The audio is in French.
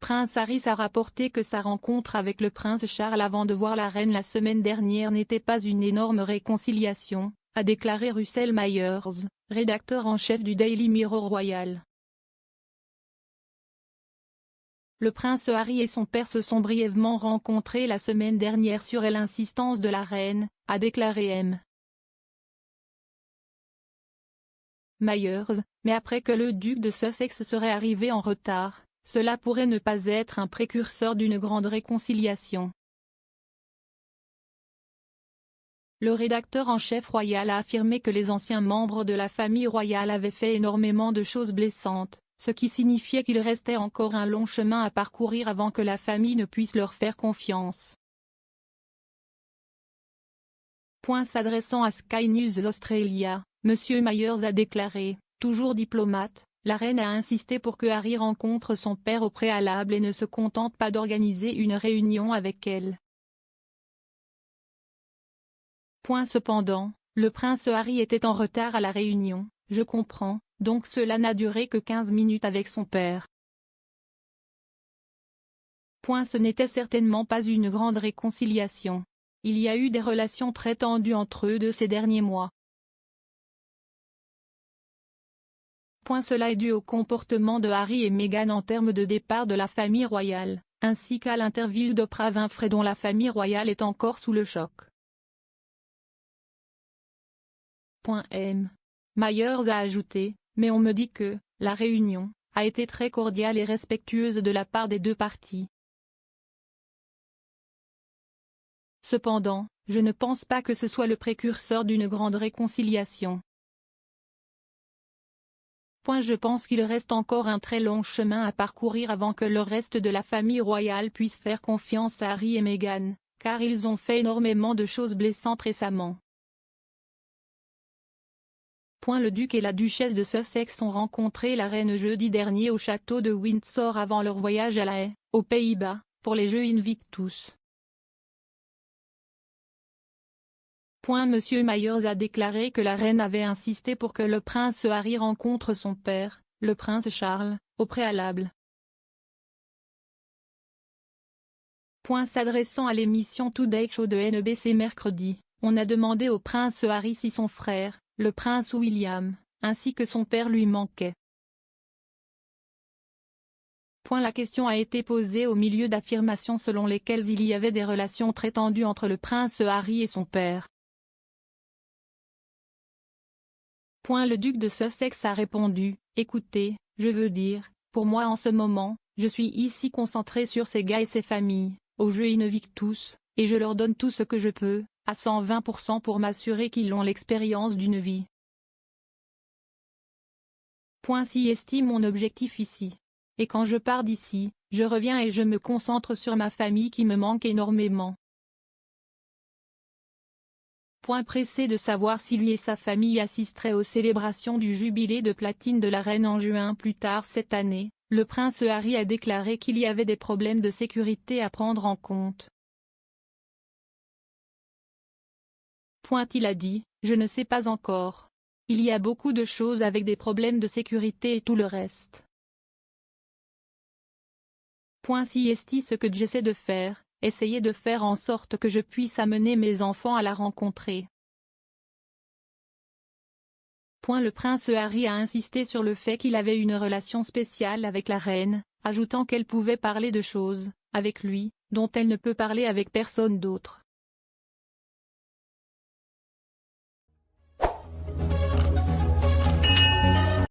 prince Harry a rapporté que sa rencontre avec le prince Charles avant de voir la reine la semaine dernière n'était pas une énorme réconciliation, a déclaré Russell Myers, rédacteur en chef du Daily Mirror royal. Le prince Harry et son père se sont brièvement rencontrés la semaine dernière sur l'insistance de la reine, a déclaré M. Myers, mais après que le duc de Sussex serait arrivé en retard, cela pourrait ne pas être un précurseur d'une grande réconciliation. Le rédacteur en chef royal a affirmé que les anciens membres de la famille royale avaient fait énormément de choses blessantes, ce qui signifiait qu'il restait encore un long chemin à parcourir avant que la famille ne puisse leur faire confiance. S'adressant à Sky News Australia, M. Myers a déclaré, toujours diplomate, la reine a insisté pour que Harry rencontre son père au préalable et ne se contente pas d'organiser une réunion avec elle. Cependant, le prince Harry était en retard à la réunion, je comprends, donc cela n'a duré que 15 minutes avec son père. Ce n'était certainement pas une grande réconciliation. Il y a eu des relations très tendues entre eux deux ces derniers mois. Cela est dû au comportement de Harry et Meghan en termes de départ de la famille royale, ainsi qu'à l'interview d'Oprah Winfrey dont la famille royale est encore sous le choc. M. Myers a ajouté, mais on me dit que, la réunion, a été très cordiale et respectueuse de la part des deux parties. Cependant, je ne pense pas que ce soit le précurseur d'une grande réconciliation. Je pense qu'il reste encore un très long chemin à parcourir avant que le reste de la famille royale puisse faire confiance à Harry et Meghan, car ils ont fait énormément de choses blessantes récemment. Le duc et la duchesse de Sussex ont rencontré la reine jeudi dernier au château de Windsor avant leur voyage à La Haye, aux Pays-Bas, pour les Jeux Invictus. M. Myers a déclaré que la reine avait insisté pour que le prince Harry rencontre son père, le prince Charles, au préalable. S'adressant à l'émission Today Show de NBC mercredi, on a demandé au prince Harry si son frère, le prince William, ainsi que son père lui manquaient. La question a été posée au milieu d'affirmations selon lesquelles il y avait des relations très tendues entre le prince Harry et son père. Le duc de Sussex a répondu, « Écoutez, je veux dire, pour moi en ce moment, je suis ici concentré sur ces gars et ces familles, aux Jeux Invictus, et je leur donne tout ce que je peux, à 120% pour m'assurer qu'ils ont l'expérience d'une vie. Si estime mon objectif ici. Et quand je pars d'ici, je reviens et je me concentre sur ma famille qui me manque énormément. » Pressé de savoir si lui et sa famille assisteraient aux célébrations du jubilé de platine de la reine en juin plus tard cette année, le prince Harry a déclaré qu'il y avait des problèmes de sécurité à prendre en compte. Il a dit, « Je ne sais pas encore. Il y a beaucoup de choses avec des problèmes de sécurité et tout le reste. » Si est ce que j'essaie de faire, essayer de faire en sorte que je puisse amener mes enfants à la rencontrer. Le prince Harry a insisté sur le fait qu'il avait une relation spéciale avec la reine, ajoutant qu'elle pouvait parler de choses, avec lui, dont elle ne peut parler avec personne d'autre.